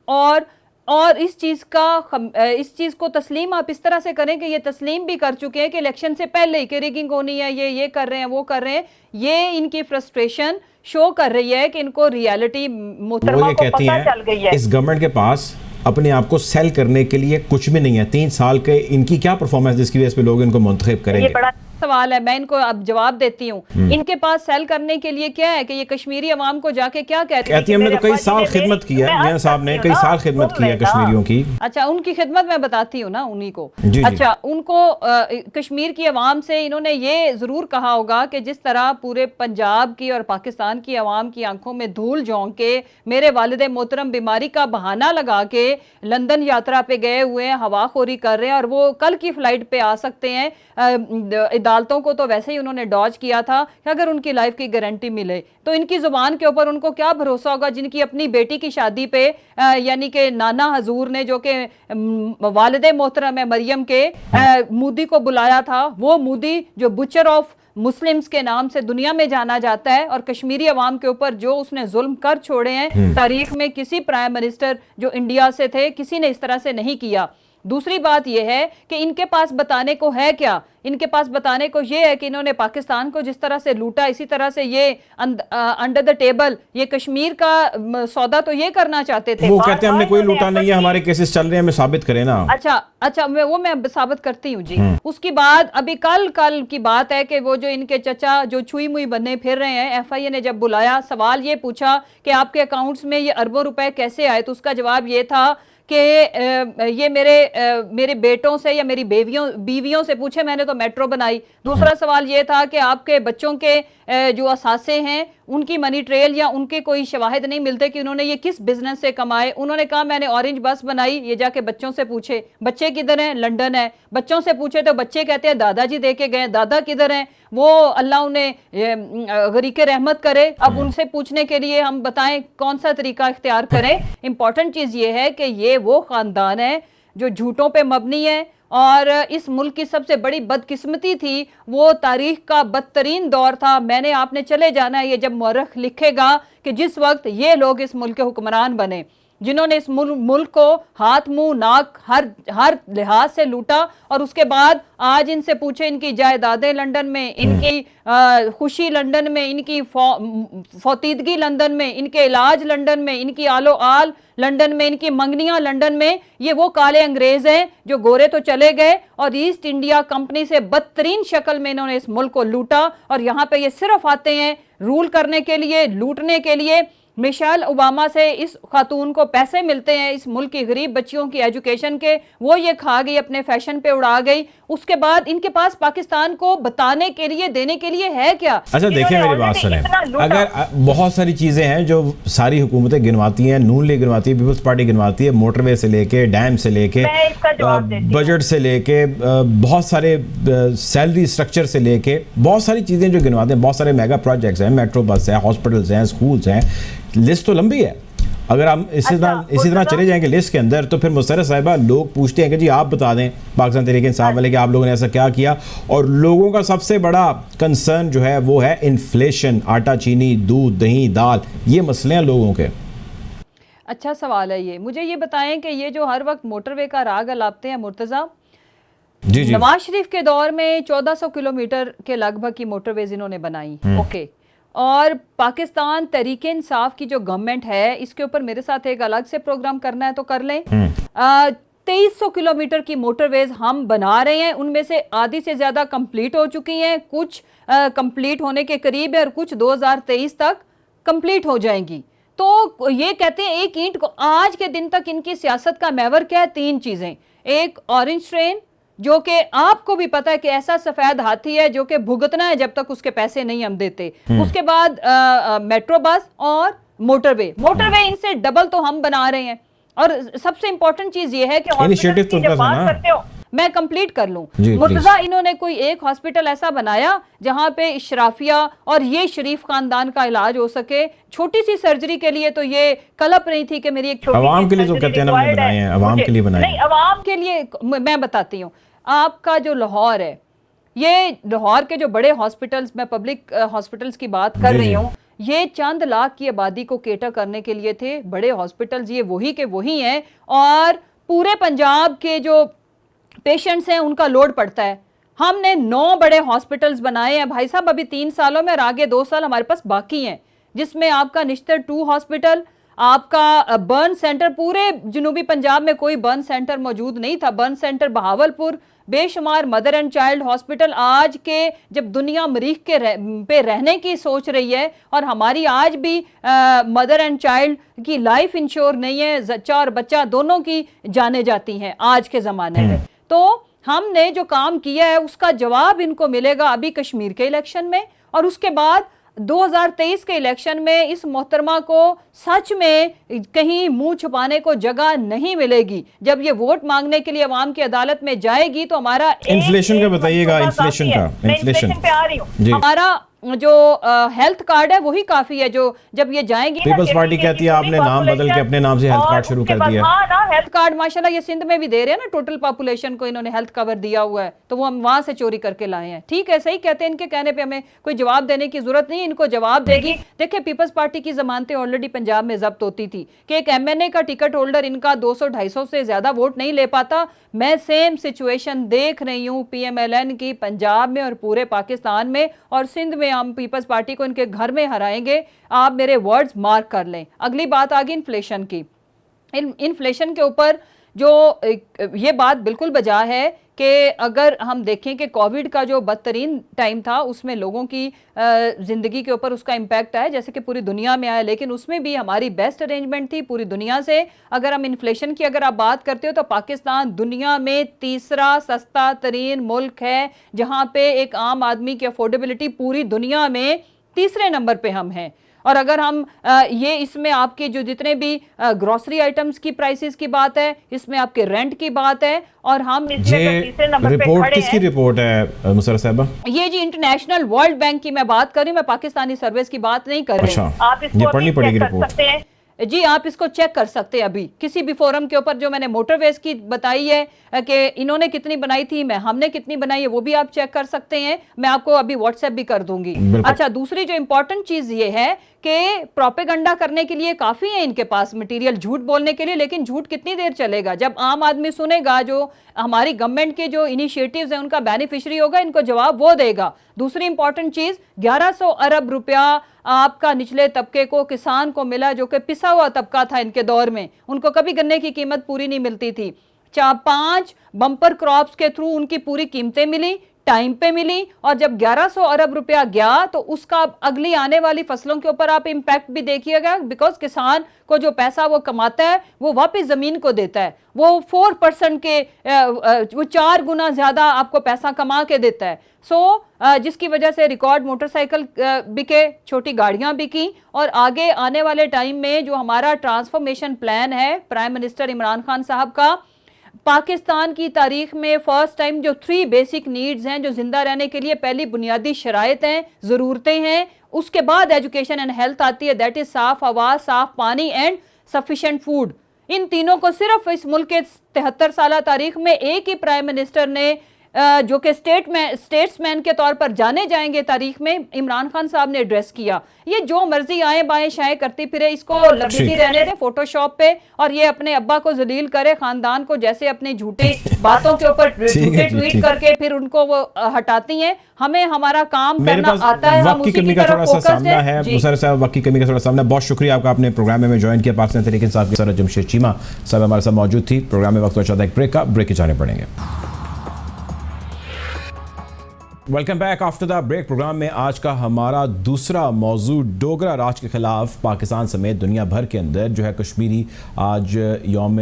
और इस चीज़ को तस्लीम आप इस तरह से करें कि ये तस्लीम भी कर चुके हैं कि इलेक्शन से पहले ही कि रिगिंग होनी है, ये कर रहे हैं, वो कर रहे हैं। ये इनकी फ्रस्ट्रेशन शो कर रही है कि इनको रियलिटी मोहतरमा को पता चल गई है। इस गवर्नमेंट के पास अपने आप को सेल करने के लिए कुछ भी नहीं है। 3 साल के इनकी क्या परफॉर्मेंस जिसकी वजह से लोग इनको मुंतखब करेंगे? ये बड़ा सवाल है, मैं इनको अब जवाब देती हूँ। इनके पास सेल करने के लिए क्या है कि ये कश्मीरी अवाम को जाके क्या कहती है? हमने तो कई साल खिदमत की है, मियां साहब ने कई साल खिदमत की है कश्मीरियों की। अच्छा, उनकी खिदमत मैं बताती हूँ ना उन्हीं को। अच्छा, उनको कश्मीर की अवाम से इन्होंने ये जरूर कहा होगा कि जिस तरह पूरे पंजाब की और पाकिस्तान की अवाम की आंखों में धूल झोंक के मेरे वालिद मोहतरम बीमारी का बहाना लगा के लंदन यात्रा पे गए हुए हैं, हवाखोरी कर रहे हैं और वो कल की फ्लाइट पे आ सकते हैं। अदालतों को तो वैसे ही उन्होंने डॉज किया था कि अगर उनकी लाइफ की गारंटी मिले तो इनकी जुबान के ऊपर उनको क्या भरोसा होगा, जिनकी अपनी बेटी की शादी पे यानी कि नाना हजूर ने जो कि वालिदे मोहतरम है मरियम के मोदी को बुलाया था। वो मोदी जो बुचर ऑफ मुस्लिम्स के नाम से दुनिया में जाना जाता है और कश्मीरी अवाम के ऊपर जो उसने जुल्म कर छोड़े हैं, तारीख में किसी प्राइम मिनिस्टर जो इंडिया से थे किसी ने इस तरह से नहीं किया। दूसरी बात यह है कि इनके पास बताने को है क्या? इनके पास बताने को यह है कि इन्होंने पाकिस्तान को जिस तरह से लूटा, इसी तरह से ये अंडर द टेबल ये कश्मीर का सौदा तो ये करना चाहते थे। वो कहते हैं हमने कोई लूटा नहीं है, हमारे केसेस चल रहे हैं, हमें साबित करें ना। अच्छा मैं साबित करती हूँ जी। उसके बाद अभी कल की बात है कि वो जो इनके चचा जो छुई मुई बने फिर रहे हैं, FIA ने जब बुलाया, सवाल ये पूछा कि आपके अकाउंट्स में ये अरबों रुपए कैसे आए, तो उसका जवाब ये था कि ये मेरे बेटों से या मेरी बीवियों से पूछे, मैंने तो मेट्रो बनाई। दूसरा सवाल ये था कि आपके बच्चों के जो असासे हैं उनकी मनी ट्रेल या उनके कोई शवाहिद नहीं मिलते कि उन्होंने ये किस बिजनेस से कमाए। उन्होंने कहा मैंने ऑरेंज बस बनाई। ये जाके बच्चों से पूछे, बच्चे किधर हैं? लंदन है। बच्चों से पूछे तो बच्चे कहते हैं दादाजी दे के गए। दादा किधर हैं? वो अल्लाह उन्हें गरीके रहमत करे। अब उनसे पूछने के लिए हम बताएं कौन सा तरीका इख्तियार करें। इंपॉर्टेंट चीज ये है कि ये वो खानदान है जो झूठों पे मबनी है और इस मुल्क की सबसे बड़ी बदकिस्मती थी वो तारीख का बदतरीन दौर था। मैंने आपने चले जाना है, ये जब मौरख लिखेगा कि जिस वक्त ये लोग इस मुल्क के हुक्मरान बने, जिन्होंने इस मुल्क को हाथ मुंह नाक हर लिहाज से लूटा और उसके बाद आज इनसे पूछे इनकी जायदादें लंदन में, इनकी खुशी लंदन में, इनकी फौतीदगी लंदन में, इनके इलाज लंदन में, इनकी आलो आल लंदन में, इनकी मंगनियां लंदन में। ये वो काले अंग्रेज हैं जो गोरे तो चले गए और ईस्ट इंडिया कंपनी से बदतरीन शक्ल में इन्होंने इस मुल्क को लूटा और यहाँ पे ये सिर्फ आते हैं रूल करने के लिए, लूटने के लिए। मिशेल ओबामा से इस खातून को पैसे मिलते हैं इस मुल्क की गरीब बच्चियों की एजुकेशन के, वो ये खा गई, अपने फैशन पे उड़ा गई। उसके बाद इनके पास पाकिस्तान को बताने के लिए, देने के लिए है क्या? अच्छा देखिए मेरी बात सुने, अगर बहुत सारी चीजें हैं जो सारी हुकूमतें गिनवाती हैं, नून लीग गिनवाती है, पीपल्स पार्टी गिनवाती है, मोटरवे से लेके डैम से लेके बजट से लेके बहुत सारे सैलरी स्ट्रक्चर से लेके बहुत सारी चीजें जो गिनवाते हैं, बहुत सारे मेगा प्रोजेक्ट्स हैं, मेट्रो बस है, हॉस्पिटल्स हैं, स्कूल्स हैं, लिस्ट तो लंबी है। अगर हम इसी तरह चले जाएंगे लिस्ट के अंदर तो फिर मुसर्रत साहिबा लोग पूछते हैं कि जी आप बता दें पाकिस्तान तहरीक इंसाफ वाले कि आप लोगों ने ऐसा क्या किया। और लोगों का सबसे बड़ा कंसर्न जो है वो है इन्फ्लेशन, आटा, चीनी, दूध, दही, दाल, ये मसले हैं लोगों के। अच्छा सवाल है ये, मुझे ये बताएं कि ये जो हर वक्त मोटरवे का राग अलापते हैं मुर्तज़ा, जी जी, नवाज शरीफ के दौर में 1400 किलोमीटर के लगभग की मोटरवेज इन्होंने बनाई, ओके। और पाकिस्तान तहरीक इंसाफ की जो गवर्नमेंट है, इसके ऊपर मेरे साथ एक अलग से प्रोग्राम करना है तो कर लें। 2300 किलोमीटर की मोटरवेज हम बना रहे हैं, उनमें से आधी से ज्यादा कंप्लीट हो चुकी हैं, कुछ कंप्लीट होने के करीब है और कुछ 2023 तक कंप्लीट हो जाएंगी। तो ये कहते हैं एक ईंट को, आज के दिन तक इनकी सियासत का महवर क्या है? 3 चीजें। एक ऑरेंज ट्रेन, जो कि आपको भी पता है कि ऐसा सफेद हाथी है जो कि भुगतना है जब तक उसके पैसे नहीं हम देते। उसके बाद मेट्रो बस और मोटरवे इनसे डबल तो हम बना रहे हैं। और सबसे इंपॉर्टेंट चीज ये है कि इनिशिएटिव तो उनका था ना, मैं कंप्लीट कर लूं मुर्तजा, इन्होंने कोई एक हॉस्पिटल ऐसा बनाया जहां पे इशराफिया और ये शरीफ खानदान का इलाज हो सके। छोटी सी सर्जरी के लिए तो ये कलप रही थी कि मेरी एक छोटी आवाम के लिए तो कहते हैं ना बनाए हैं, आवाम के लिए बनाए नहीं, आवाम के लिए मैं बताती हूँ। आपका जो लाहौर है, ये लाहौर के जो बड़े हॉस्पिटल्स, मैं पब्लिक हॉस्पिटल्स की बात कर रही हूँ, ये चंद लाख की आबादी को केटर करने के लिए थे। बड़े हॉस्पिटल्स ये वही के वही हैं और पूरे पंजाब के जो पेशेंट्स हैं उनका लोड पड़ता है। हमने 9 बड़े हॉस्पिटल्स बनाए हैं भाई साहब अभी 3 सालों में, और आगे 2 साल हमारे पास बाकी हैं, जिसमें आपका निश्तर 2 हॉस्पिटल, आपका बर्न सेंटर, पूरे जनूबी पंजाब में कोई बर्न सेंटर मौजूद नहीं था, बर्न सेंटर बहावलपुर, बेशुमार मदर एंड चाइल्ड हॉस्पिटल। आज के जब दुनिया मरीख के पे रहने की सोच रही है और हमारी आज भी मदर एंड चाइल्ड की लाइफ इंश्योर नहीं है, जच्चा और बच्चा दोनों की जाने जाती हैं आज के ज़माने में, तो हमने जो काम किया है उसका जवाब इनको मिलेगा अभी कश्मीर के इलेक्शन में। और उसके बाद 2023 के इलेक्शन में इस मोहतरमा को सच में कहीं मुंह छुपाने को जगह नहीं मिलेगी। जब ये वोट मांगने के लिए अवाम की अदालत में जाएगी तो हमारा इन्फ्लेशन का बताइएगा, इन्फ्लेशन पे आ रही हूँ, हमारा जो हेल्थ कार्ड है वही काफी है। जो जब ये जाएंगी, पीपल्स पार्टी कहती है आपने नाम बदल के अपने नाम से हेल्थ कार्ड शुरू कर दिया। हाँ ना, हेल्थ कार्ड माशाल्लाह ये सिंध में भी दे रहे हैं ना, टोटल पॉपुलेशन को इन्होंने हेल्थ कवर दिया हुआ है, तो वो हम वहां से चोरी करके लाए हैं। ठीक है, सही कहते हैं, इनके कहने पे हमें कोई जवाब देने की जरूरत नहीं, इनको जवाब देगी। देखिए पीपल्स पार्टी की जमानतें ऑलरेडी पंजाब में जब्त होती थी कि एक MNA का टिकट होल्डर इनका 200-250 से ज्यादा वोट नहीं ले पाता। मैं सेम सिचुएशन देख रही हूँ PMLN की पंजाब में और पूरे पाकिस्तान में, और सिंध में हम पीपल्स पार्टी को इनके घर में हराएंगे, आप मेरे वर्ड्स मार्क कर लें। अगली बात आ गई इन्फ्लेशन की। इन्फ्लेशन के ऊपर जो ये बात बिल्कुल बजा है कि अगर हम देखें कि कोविड का जो बदतरीन टाइम था उसमें लोगों की ज़िंदगी के ऊपर उसका इम्पैक्ट आया, जैसे कि पूरी दुनिया में आया, लेकिन उसमें भी हमारी बेस्ट अरेंजमेंट थी पूरी दुनिया से। अगर हम इन्फ्लेशन की अगर आप बात करते हो तो पाकिस्तान दुनिया में तीसरा सस्ता तरीन मुल्क है, जहां पे एक आम आदमी की अफोर्डेबिलिटी पूरी दुनिया में तीसरे नंबर पे हम हैं। और अगर हम ये इसमें आपके जो जितने भी ग्रोसरी आइटम्स की प्राइसेस की बात है, इसमें आपके रेंट की बात है, और हम इसमें तीसरे नंबर पे खड़े हैं। किसकी रिपोर्ट है मुसर्रत साहिबा? ये जी इंटरनेशनल वर्ल्ड बैंक की मैं बात कर रही हूँ, मैं पाकिस्तानी सर्विस की बात नहीं कर रही हूँ। आप इसको पढ़नी पड़ेगी रिपोर्ट जी, आप इसको चेक कर सकते हैं अभी किसी भी फोरम के ऊपर। जो मैंने मोटरवेज की बताई है कि इन्होंने कितनी बनाई थी, हमने कितनी बनाई है, वो भी आप चेक कर सकते हैं। मैं आपको अभी व्हाट्सएप भी कर दूंगी। अच्छा, दूसरी जो इंपॉर्टेंट चीज ये है कि प्रोपेगेंडा करने के लिए काफी है इनके पास मटेरियल, झूठ बोलने के लिए, लेकिन झूठ कितनी देर चलेगा? जब आम आदमी सुनेगा, जो हमारी गवर्नमेंट के जो इनिशिएटिव्स हैं उनका बेनिफिशियरी होगा, इनको जवाब वो देगा। दूसरी इंपॉर्टेंट चीज, 1100 अरब रुपया आपका निचले तबके को, किसान को मिला, जो कि पिसा हुआ तबका था इनके दौर में, उनको कभी गन्ने की कीमत पूरी नहीं मिलती थी। 5 बम्पर क्रॉप्स के थ्रू उनकी पूरी कीमतें मिली। टाइम पे मिली, और जब 1100 अरब रुपया गया तो उसका अगली आने वाली फसलों के ऊपर आप इंपैक्ट भी देखिएगा, बिकॉज किसान को जो पैसा वो कमाता है वो वापस जमीन को देता है, वो 4% के वो 4 गुना ज्यादा आपको पैसा कमा के देता है। जिसकी वजह से रिकॉर्ड मोटरसाइकिल बिके, छोटी गाड़ियां बिकी, और आगे आने वाले टाइम में जो हमारा ट्रांसफॉर्मेशन प्लान है प्राइम मिनिस्टर इमरान खान साहब का, पाकिस्तान की तारीख में फर्स्ट टाइम जो 3 बेसिक नीड्स हैं, जो जिंदा रहने के लिए पहली बुनियादी शराइत हैं, ज़रूरतें हैं, उसके बाद एजुकेशन एंड हेल्थ आती है, दैट इज साफ हवा, साफ पानी एंड सफिशिएंट फूड। इन तीनों को सिर्फ इस मुल्क के 73 साल तारीख में एक ही प्राइम मिनिस्टर ने, जो कि स्टेट्समैन के तौर पर जाने जाएंगे तारीख में, इमरान खान साहब ने एड्रेस किया। ये जो मर्जी आए बाएं शाएं करती फिरे, इसको लबीती रहने दे फोटोशॉप पे, और ये अपने अब्बा को जलील करे, खानदान को, जैसे अपनी झूठी बातों के ऊपर झूठे ट्वीट करके फिर उनको वो हटाती हैं। हमें हमारा काम करना आता है, हम उसी की तरफ फोकस है। मुसर साहब, वक्त की कमी का थोड़ा सामना, बहुत शुक्रिया आपका, आपने प्रोग्राम में ज्वाइन किया। पाकिस्तान तहरीक इंसाफ के सर जमशेद चीमा साहब हमारे साथ मौजूद थी। प्रोग्राम में वक्त बचा था एक ब्रेक का, ब्रेक के जाने पड़ेंगे। Welcome back after the break. Program में आज का हमारा दूसरा मौजू डोगरा राज के खिलाफ पाकिस्तान समेत दुनिया भर के अंदर जो है कश्मीरी आज यौम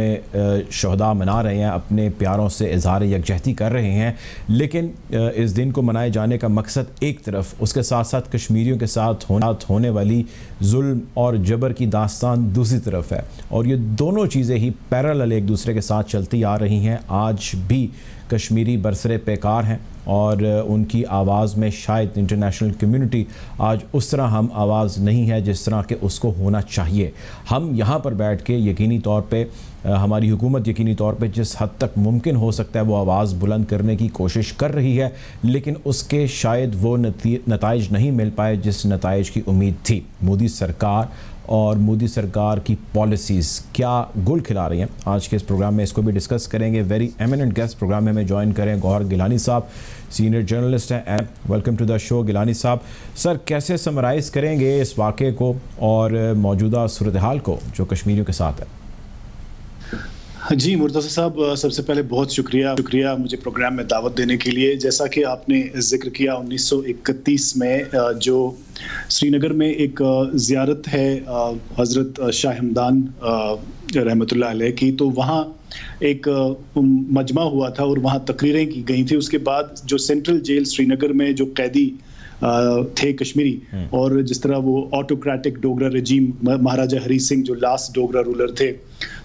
शहदा मना रहे हैं, अपने प्यारों से इजहार यकजहती कर रहे हैं। लेकिन इस दिन को मनाए जाने का मकसद एक तरफ, उसके साथ साथ कश्मीरियों के साथ होने वाली जुल्म और जबर की दास्तान दूसरी तरफ है, और ये दोनों चीज़ें ही पैरेलल एक दूसरे के साथ चलती आ रही हैं। आज भी कश्मीरी बरसरे पेकार हैं और उनकी आवाज़ में शायद इंटरनेशनल कम्युनिटी आज उस तरह हम आवाज़ नहीं है जिस तरह के उसको होना चाहिए। हम यहाँ पर बैठ के यकीनी तौर पे हमारी हुकूमत यकीनी तौर पे जिस हद तक मुमकिन हो सकता है वो आवाज़ बुलंद करने की कोशिश कर रही है, लेकिन उसके शायद वो नताइज नहीं मिल पाए जिस नताइज की उम्मीद थी। मोदी सरकार और मोदी सरकार की पॉलिसीज़ क्या गुल खिला रही हैं, आज के इस प्रोग्राम में इसको भी डिस्कस करेंगे। वेरी एमिनेंट गेस्ट प्रोग्राम में हमें ज्वाइन करें गौहर गिलानी साहब, सीनियर जर्नलिस्ट हैं, and welcome to the show Gilani साहब। सर, कैसे समराइज़ करेंगे इस वाक़े को और मौजूदा सूरत हाल को जो कश्मीरियों के साथ है? जी मुर्तज़ा साहब, सबसे पहले बहुत शुक्रिया मुझे प्रोग्राम में दावत देने के लिए। जैसा कि आपने जिक्र किया, 1931 में जो श्रीनगर में एक ज़ियारत है हज़रत शाह हमदान रहमतुल्लाह अलैह की, तो वहाँ एक मजमा हुआ था और वहाँ तकरीरें की गई थी। उसके बाद जो सेंट्रल जेल श्रीनगर में जो कैदी थे कश्मीरी, और जिस तरह वो ऑटोक्रेटिक डोगरा रजीम, महाराजा हरी सिंह जो लास्ट डोगरा रूलर थे,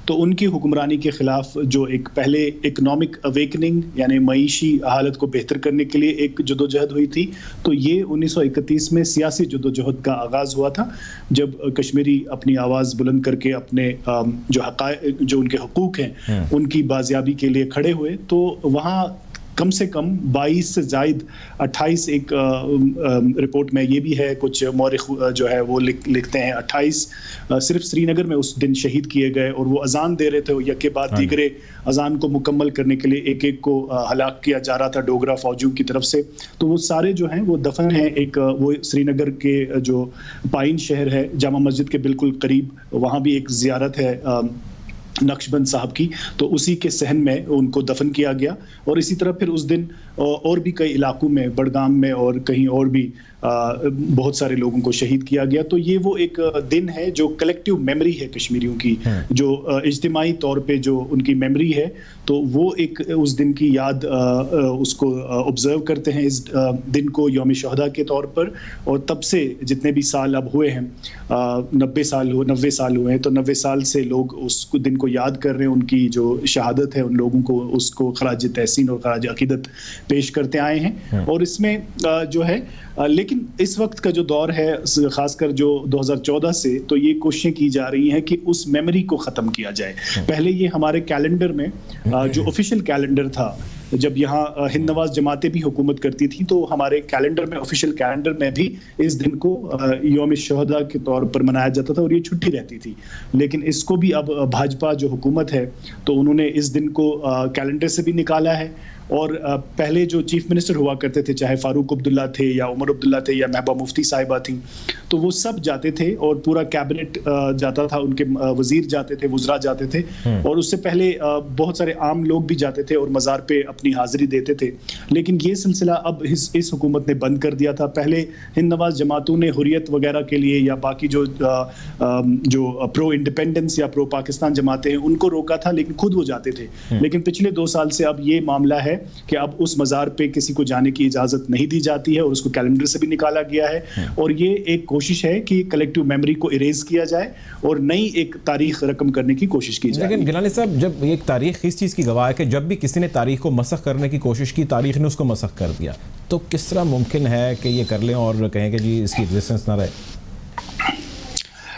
तो उनकी हुक्मरानी के खिलाफ जो एक पहले इकोनॉमिक अवेकनिंग यानी मईशी हालत को बेहतर करने के लिए एक जदोजहद हुई थी, तो ये 1931 में सियासी जदोजहद का आगाज़ हुआ था, जब कश्मीरी अपनी आवाज़ बुलंद करके अपने जो उनके हकूक़ हैं उनकी बाजियाबी के लिए खड़े हुए। तो वहाँ कम से कम 22 से ज़ायद 28 एक रिपोर्ट में ये भी है, कुछ मौरिख जो है वो लिखते हैं 28 सिर्फ श्रीनगर में उस दिन शहीद किए गए, और वो अजान दे रहे थे, यके बाद दीगरे अजान को मुकम्मल करने के लिए एक एक को हलाक किया जा रहा था डोगरा फौजियों की तरफ से। तो वो सारे जो हैं वो दफन हैं एक वो श्रीनगर के जो पाइन शहर है जामा मस्जिद के बिल्कुल करीब, वहाँ भी एक ज़ियारत है नक्शबंद साहब की, तो उसी के सहन में उनको दफन किया गया। और इसी तरह फिर उस दिन और भी कई इलाकों में, बड़गाम में और कहीं और भी बहुत सारे लोगों को शहीद किया गया। तो ये वो एक दिन है जो कलेक्टिव मेमोरी है कश्मीरियों की, जो इज्तिमाई तौर पे जो उनकी मेमोरी है, तो वो एक उस दिन की याद उसको ऑब्जर्व करते हैं इस दिन को यौम शहदा के तौर पर। और तब से जितने भी साल अब हुए हैं, 90 साल हुए हैं, तो 90 साल से लोग उस दिन को याद कर रहे हैं, उनकी जो शहादत है उन लोगों को उसको खराज तहसीन और खराज अकीदत पेश करते आए हैं। और इसमें जो है लेकिन इस वक्त का जो दौर है, खासकर जो 2014 से, तो ये कोशिशें की जा रही हैं कि उस मेमोरी को ख़त्म किया जाए। पहले ये हमारे कैलेंडर में जो ऑफिशियल कैलेंडर था, जब यहाँ हिंद नवाज जमातें भी हुकूमत करती थी, तो हमारे कैलेंडर में, ऑफिशियल कैलेंडर में भी इस दिन को यौम शहदा के तौर पर मनाया जाता था और ये छुट्टी रहती थी। लेकिन इसको भी अब भाजपा जो हुकूमत है, तो उन्होंने इस दिन को कैलेंडर से भी निकाला है और पहले जो चीफ मिनिस्टर हुआ करते थे, चाहे फारूक अब्दुल्ला थे या उमर अब्दुल्ला थे या महबूबा मुफ्ती साहिबा थी, तो वो सब जाते थे और पूरा कैबिनेट जाता था, उनके वजीर जाते थे, वुज़रा जाते थे, और उससे पहले बहुत सारे आम लोग भी जाते थे और मज़ार पे अपनी हाजिरी देते थे। लेकिन ये सिलसिला अब इस हुकूमत ने बंद कर दिया था। पहले हिंद नवाज जमातों ने हुर्रियत वगैरह के लिए या बाकी जो प्रो इंडिपेंडेंस या प्रो पाकिस्तान जमाते हैं उनको रोका था, लेकिन खुद वो जाते थे। लेकिन पिछले 2 साल से अब ये मामला है कि अब उस मज़ार पे किसी को जाने की इजाज़त नहीं दी जाती है और उसको कैलेंडर से भी निकाला गया है। और ये एक कोशिश है कि कलेक्टिव मेमोरी को इरेज किया जाए और नई एक तारीख रकम करने की कोशिश की जाए। लेकिन गिलानी साहब, जब एक तारीख इस चीज़ की गवाह है कि जब भी किसी ने तारीख को मसख करने की कोशिश की, तारीख ने उसको मसख कर दिया, तो किस तरह मुमकिन है कि ये कर लें और कहें कि जी इसकी एग्जिस्टेंस ना रहे?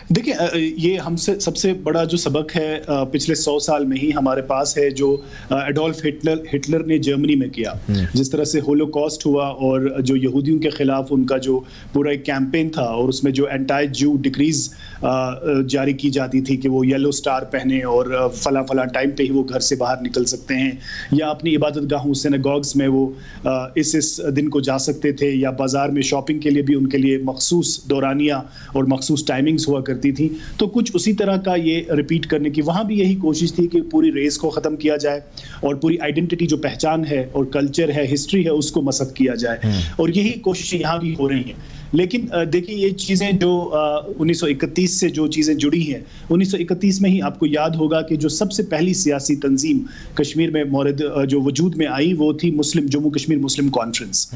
देखिए, ये हमसे सबसे बड़ा जो सबक है पिछले 100 साल में ही हमारे पास है, जो एडोल्फ हिटलर ने जर्मनी में किया। जिस तरह से होलोकॉस्ट हुआ और जो यहूदियों के खिलाफ उनका जो पूरा एक कैंपेन था और उसमें जो एंटी जू डिक्रीज जारी की जाती थी कि वो येलो स्टार पहने और फला टाइम पे ही वो घर से बाहर निकल सकते हैं, या अपनी इबादत गाहों सिनेगॉग्स में वो इस दिन को जा सकते थे, या बाजार में शॉपिंग के लिए भी उनके लिए मखसूस दौरानिया और मखसूस टाइमिंग्स हुआ करती थी। तो कुछ उसी तरह का ये रिपीट करने की वहां भी यही कोशिश थी कि पूरी रेस को खत्म किया जाए और पूरी आइडेंटिटी जो पहचान है और कल्चर है, हिस्ट्री है, उसको मसख किया जाए। और यही कोशिशें यहाँ भी हो रही हैं। लेकिन देखिए, ये चीज़ें जो 1931 से जो चीज़ें जुड़ी हैं, 1931 में ही आपको याद होगा कि जो सबसे पहली सियासी तंजीम कश्मीर में मौजूद जो वजूद में आई वो थी जम्मू कश्मीर मुस्लिम कॉन्फ्रेंस।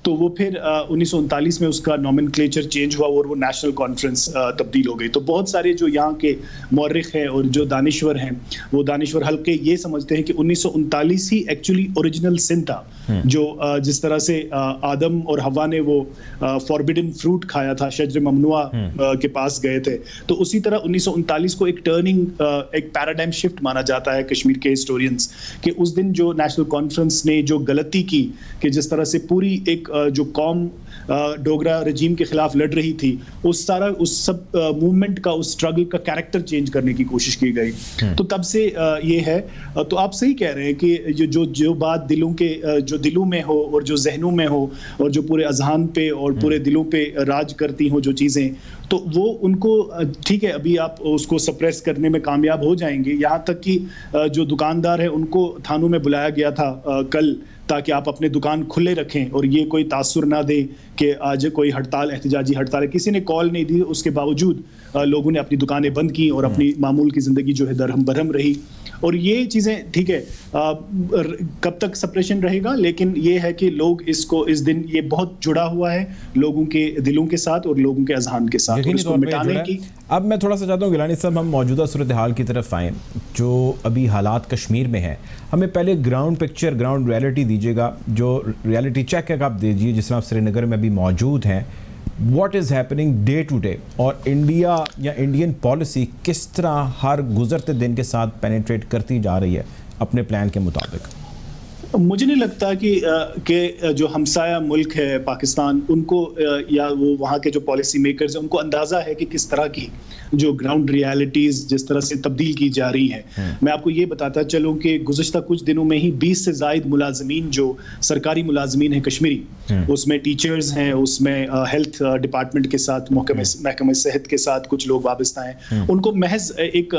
तो वो फिर 1939 में उसका नॉमेनक्लेचर चेंज हुआ और वो नेशनल कॉन्फ्रेंस तब्दील हो गई। तो बहुत सारे जो यहाँ के मौर्रिख हैं और जो दानिश्वर हैं, वो दानिश्वर हल्के ये समझते हैं कि 1939 ही एक्चुअली ओरिजिनल सिन था, जो जिस तरह से आदम और हवा ने वो फॉरबिडन फ्रूट खाया था, शजर ममनुआ के पास गए थे, तो उसी तरह 1939 को एक टर्निंग, एक पैराडाइम शिफ्ट माना जाता है कश्मीर के हिस्टोरियंस, कि उस दिन जो नेशनल कॉन्फ्रेंस ने जो गलती की कि जिस तरह से पूरी एक जो कौम डोगरा रजीम के खिलाफ लड़ रही थी, उस सब मूवमेंट का, उस स्ट्रगल का कैरेक्टर चेंज करने की कोशिश की गई। तो तब से ये है। तो आप सही कह रहे हैं कि जो बात दिलों में हो और जो जहनों में हो और जो पूरे अजहान पे और पूरे दिलों पे राज करती हो जो चीज़ें, तो वो उनको ठीक है, अभी आप उसको सप्रेस करने में कामयाब हो जाएंगे। यहाँ तक कि जो दुकानदार है उनको थानों में बुलाया गया था कल, ताकि आप अपने दुकान खुले रखें और ये कोई तासुर ना दे कि आज कोई हड़ताल, एहतजाजी हड़ताल है। किसी ने कॉल नहीं दी, उसके बावजूद लोगों ने अपनी दुकानें बंद की और अपनी मामूल की ज़िंदगी जो है दरहम बरहम रही। और ये चीज़ें ठीक है, कब तक सप्रेशन रहेगा, लेकिन ये है कि लोग इस दिन ये बहुत जुड़ा हुआ है लोगों के दिलों के साथ और लोगों के अजहान के साथ, और इसको मिटाने की। अब मैं थोड़ा सा चाहता हूँ गिलानी साहब, हम मौजूदा सूरत हाल की तरफ आएँ, जो अभी हालात कश्मीर में है। हमें पहले ग्राउंड पिक्चर, ग्राउंड रियलिटी दीजिएगा, जो रियलिटी चेक है आप दीजिए, जिस तरह आप श्रीनगर में अभी मौजूद हैं। What is happening day to day, और इंडिया या इंडियन पॉलिसी किस तरह हर गुजरते दिन के साथ पेनिट्रेट करती जा रही है अपने प्लान के मुताबिक? मुझे नहीं लगता कि जो हमसाया मुल्क है पाकिस्तान, उनको या वो वहाँ के जो पॉलिसी मेकर्स हैं उनको अंदाज़ा है कि किस तरह की जो ग्राउंड रियलिटीज़ जिस तरह से तब्दील की जा रही हैं। मैं आपको ये बताता चलूँ कि गुज़श्ता कुछ दिनों में ही 20 से ज़ायद मुलाजमीन, जो सरकारी मुलाजमीन हैं कश्मीरी, उसमें टीचर्स हैं, उसमें हेल्थ डिपार्टमेंट के साथ, महकमे सेहत के साथ कुछ लोग वाबस्ता हैं, उनको महज एक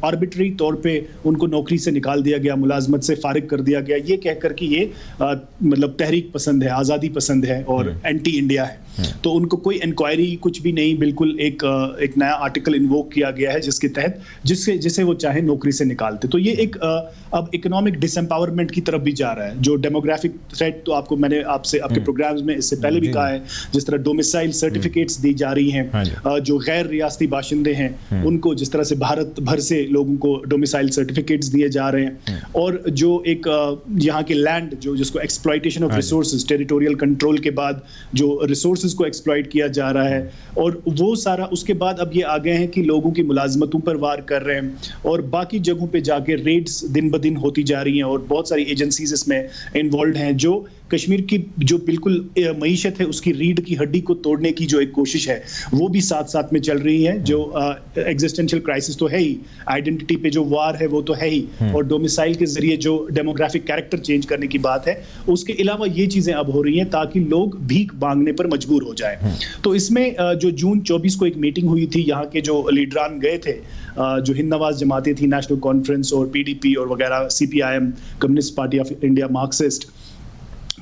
आर्बिट्री तौर पर उनको नौकरी से निकाल दिया गया, मुलाजमत से फारिग कर दिया गया, ये कहकर कि ये मतलब तहरीक पसंद है, आज़ादी पसंद है और एंटी इंडिया है। तो उनको कोई इंक्वायरी कुछ भी नहीं, बिल्कुल एक नया आर्टिकल इन्वोक किया गया है जिसके तहत जिसे वो चाहे नौकरी से निकालते। तो ये एक अब इकोनॉमिक डिसएम्पावरमेंट की तरफ भी जा रहा है। जो डेमोग्राफिक थ्रेट, तो आपको मैंने आपसे आपके प्रोग्राम्स में इससे पहले भी कहा है, जिस तरह डोमिसाइल सर्टिफिकेट्स दी जा रही हैं, जो गैर रियासती बाशिंदे हैं उनको जिस तरह से भारत भर से लोगों को डोमिसाइल सर्टिफिकेट्स दिए जा रहे हैं, और जो एक यहाँ के लैंड जिसको exploitation of resources, territorial control के बाद जो रिसोर्सेज को एक्सप्लॉइट किया जा रहा है, और वो सारा उसके बाद अब ये आ गए हैं कि लोगों की मुलाजमतों पर वार कर रहे हैं, और बाकी जगहों पे जाके रेड्स दिन ब दिन होती जा रही हैं, और बहुत सारी एजेंसीज इसमें इन्वॉल्व हैं जो कश्मीर की जो बिल्कुल मईशत है उसकी रीढ़ की हड्डी को तोड़ने की जो एक कोशिश है वो भी साथ साथ में चल रही है। जो एग्जिस्टेंशियल क्राइसिस तो है ही, आइडेंटिटी पे जो वार है वो तो है ही, और डोमिसाइल के जरिए जो डेमोग्राफिक कैरेक्टर चेंज करने की बात है, उसके अलावा ये चीजें अब हो रही हैं ताकि लोग भीख मांगने पर मजबूर हो जाए। तो इसमें जो जून 24 को एक मीटिंग हुई थी, यहाँ के जो लीडरान गए थे, जो हिंद नवाज जमातें थी, नेशनल कॉन्फ्रेंस और पीडीपी और वगैरह, CPIM, Communist Party of India, Marxist,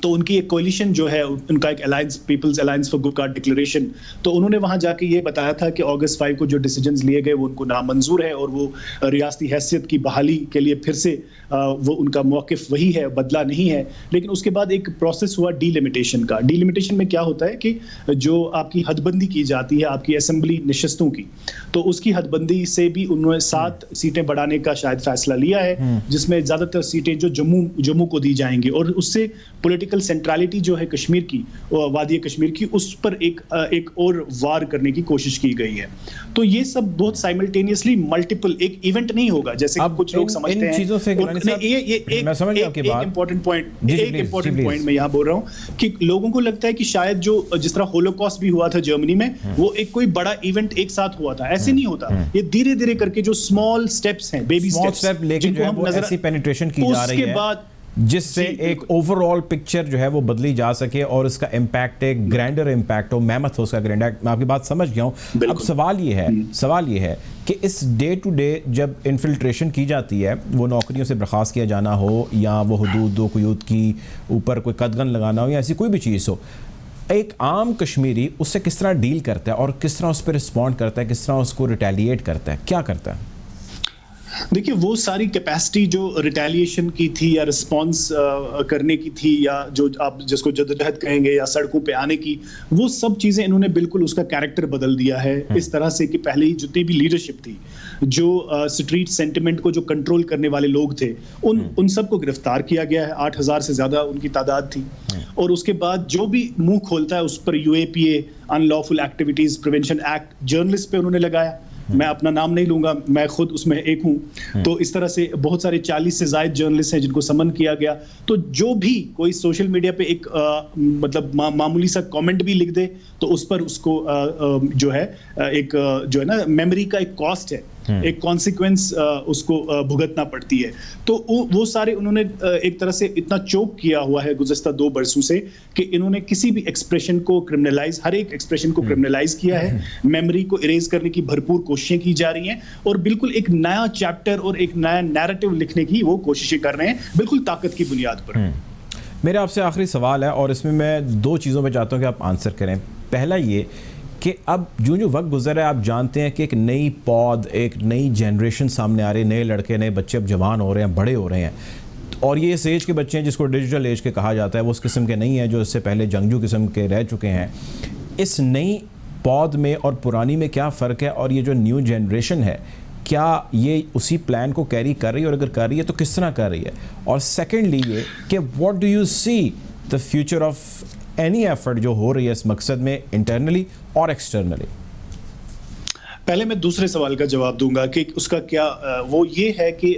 तो उनकी एक कोलिशन जो है, उनका एक alliance, Peoples Alliance for Gupkar Declaration, तो उन्होंने वहां जाके ये बताया था कि अगस्त 5 को जो डिसीजंस लिए गए वो उनको नामंजूर है और वो रियासती हैसियत की बहाली के लिए फिर से वो उनका मौक़िफ़ वही है, बदला नहीं है। लेकिन उसके बाद एक प्रोसेस हुआ डीलिमिटेशन का। डीलिमिटेशन में क्या होता है कि जो आपकी हदबंदी की जाती है आपकी असेंबली नशस्तों की, तो उसकी हदबंदी से भी उन्होंने 7 सीटें बढ़ाने का शायद फैसला लिया है, जिसमें ज़्यादातर सीटें जो जम्मू को दी जाएंगी, और उससे पॉलिटिकल सेंट्रलिटी जो है कश्मीर की, वादी कश्मीर की, उस पर एक और वार करने की कोशिश की गई है। तो ये सब बहुत साइमल्टेनियसली मल्टीपल, एक इवेंट नहीं होगा जैसे कुछ लोग समझते हैं। एक इम्पोर्टेंट पॉइंट मैं यहाँ बोल रहा हूँ कि लोगों को लगता है कि शायद जो जिस तरह होलोकॉस्ट भी हुआ था जर्मनी में, वो एक कोई बड़ा इवेंट एक साथ हुआ था, ऐसे नहीं होता। ये धीरे धीरे करके जो स्मॉल स्टेप्स हैं, बेबी स्टेप्स, जिनको हम ऐसी पेनिट्रेशन की जा रही है, उसके बाद जिससे एक ओवरऑल पिक्चर जो है वो बदली जा सके और इसका इम्पैक्ट एक ग्रैंडर इम्पैक्ट हो, मेहमत हो उसका ग्रैंडर। मैं आपकी बात समझ गया हूँ। अब सवाल ये है कि इस डे टू डे जब इन्फिल्ट्रेशन की जाती है, वो नौकरियों से बर्खास्त किया जाना हो या वो हुदूद दो कुयूद की ऊपर कोई कदगन लगाना हो या ऐसी कोई भी चीज़ हो, एक आम कश्मीरी उससे किस तरह डील करता है और किस तरह उस पर रिस्पॉन्ड करता है, किस तरह उसको रिटेलिएट करता है, क्या करता है? देखिए, वो सारी कैपेसिटी जो रिटेलिएशन की थी या रिस्पॉन्स करने की थी, या जो आप जिसको जद्दोजहद कहेंगे, या सड़कों पे आने की, वो सब चीज़ें इन्होंने बिल्कुल उसका कैरेक्टर बदल दिया है इस तरह से कि पहले ही जितनी भी लीडरशिप थी, जो स्ट्रीट सेंटिमेंट को जो कंट्रोल करने वाले लोग थे, उन सबको गिरफ्तार किया गया है। 8000 से ज़्यादा उनकी तादाद थी। और उसके बाद जो भी मुंह खोलता है उस पर UAPA, unlawful activities prevention act, journalist पे उन्होंने लगाया। मैं अपना नाम नहीं लूंगा, मैं खुद उसमें एक हूं। तो इस तरह से बहुत सारे 40 से ज्यादा जर्नलिस्ट हैं जिनको समन किया गया। तो जो भी कोई सोशल मीडिया पे एक मतलब मामूली सा कमेंट भी लिख दे, तो उस पर उसको जो है एक जो है ना मेमोरी का एक कॉस्ट है, एक कॉन्सिक्वेंस उसको भुगतना पड़ती है। तो वो सारे उन्होंने एक तरह से इतना चोक किया हुआ है गुज़श्ता 2 बरसों से कि इन्होंने किसी भी एक्सप्रेशन को क्रिमिनलाइज, हर एक एक्सप्रेशन को क्रिमिनलाइज किया है। मेमोरी को इरेज करने की भरपूर कोशिशें की जा रही हैं और बिल्कुल एक नया चैप्टर और एक नया नैरेटिव लिखने की वो कोशिशें कर रहे हैं, बिल्कुल ताकत की बुनियाद पर। मेरा आपसे आखिरी सवाल है और इसमें मैं 2 चीज़ों पे चाहता हूँ कि आप आंसर करें। पहला ये कि अब जो वक्त गुजर है, आप जानते हैं कि एक नई पौध, एक नई जनरेशन सामने आ रही है, नए लड़के नए बच्चे अब जवान हो रहे हैं, बड़े हो रहे हैं, और ये इस एज के बच्चे हैं जिसको डिजिटल एज के कहा जाता है, वो उस किस्म के नहीं हैं जो इससे पहले जंगजू किस्म के रह चुके हैं। इस नई पौध में और पुरानी में क्या फ़र्क है, और ये जो न्यू जनरेशन है क्या ये उसी प्लान को कैरी कर रही है, और अगर कर रही है तो किस तरह कर रही है? और सेकेंडली ये कि what do you see the future of any effort जो हो रही है इस मकसद में, इंटरनली और एक्सटर्नली? पहले मैं दूसरे सवाल का जवाब दूंगा कि उसका क्या वो ये है कि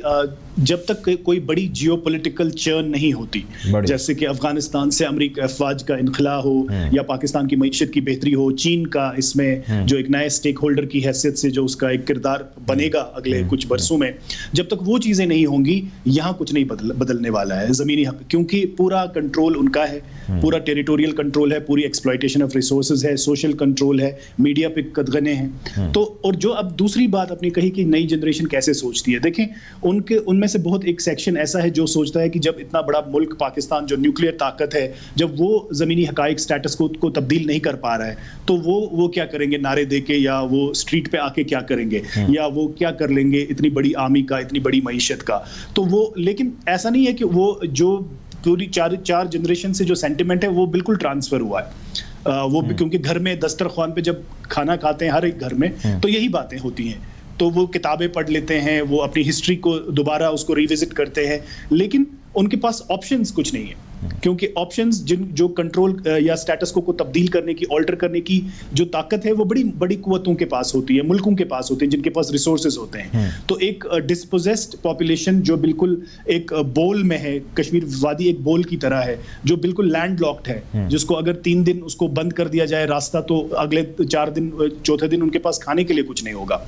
जब तक कोई बड़ी जियोपॉलिटिकल चर्न नहीं होती, जैसे कि अफगानिस्तान से अमेरिका अफवाज का इनखला हो या पाकिस्तान की मईशत की बेहतरी हो, चीन का इसमें जो एक नए स्टेक होल्डर की हैसियत से जो उसका एक किरदार बनेगा अगले कुछ बरसों में, जब तक वो चीज़ें नहीं होंगी यहाँ कुछ नहीं बदलने वाला है ज़मीनी हक, क्योंकि पूरा कंट्रोल उनका है, पूरा टेरिटोरियल कंट्रोल है, पूरी एक्सप्लॉयटेशन ऑफ रिसोर्सेज है, सोशल कंट्रोल है, मीडिया पे कदगने हैं। तो और जो अब दूसरी बात अपनी कही कि नई जनरेशन कैसे सोचती है, देखें उनमें से बहुत एक सेक्शन ऐसा है जो सोचता है कि जब इतना बड़ा मुल्क पाकिस्तान जो न्यूक्लियर ताकत है, जब वो ज़मीनी हकाइक स्टेटस को तब्दील नहीं कर पा रहा है, तो वो क्या करेंगे नारे देके, या वो स्ट्रीट पे आके क्या करेंगे, या वो क्या कर लेंगे इतनी बड़ी आर्मी का, इतनी बड़ी मईशत का। तो वो, लेकिन ऐसा नहीं है कि वो जो पूरी चार जनरेशन से जो सेंटिमेंट है वो बिल्कुल ट्रांसफर हुआ है। वो क्योंकि घर में दस्तरख्वान पे जब खाना खाते हैं हर एक घर में, तो यही बातें होती हैं, तो वो किताबें पढ़ लेते हैं, वो अपनी हिस्ट्री को दोबारा उसको रिविजिट करते हैं, लेकिन उनके पास ऑप्शंस कुछ नहीं है। क्योंकि ऑप्शंस जो कंट्रोल या स्टेटस को तब्दील करने की, ऑल्टर करने की जो ताकत है वो बड़ी बड़ी कुव्वतों के पास होती है, मुल्कों के पास होते हैं जिनके पास रिसोर्सेज होते हैं। तो एक डिस्पोजेस्ड पॉपुलेशन जो बिल्कुल एक बोल में है, कश्मीर वादी एक बोल की तरह है जो बिल्कुल लैंड लॉक्ड है, जिसको अगर 3 दिन उसको बंद कर दिया जाए रास्ता, तो अगले 4 दिन, चौथे दिन उनके पास खाने के लिए कुछ नहीं होगा।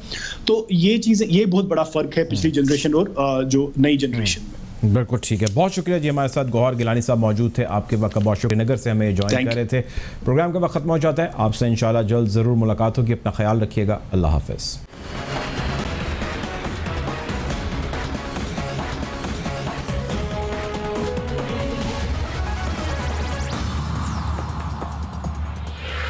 तो ये चीजें, ये बहुत बड़ा फर्क है पिछली जनरेशन और जो नई जनरेशन में। बिल्कुल ठीक है, बहुत शुक्रिया जी। हमारे साथ गौहर गिलानी साहब मौजूद थे, आपके वक्त बहुत शुक्रिया, नगर से हमें ज्वाइन कर रहे थे। प्रोग्राम का वक्त खत्म हो जाता है, आपसे इंशाल्लाह जल्द ज़रूर मुलाकात होगी, अपना ख्याल रखिएगा, अल्लाह हाफ़िज़।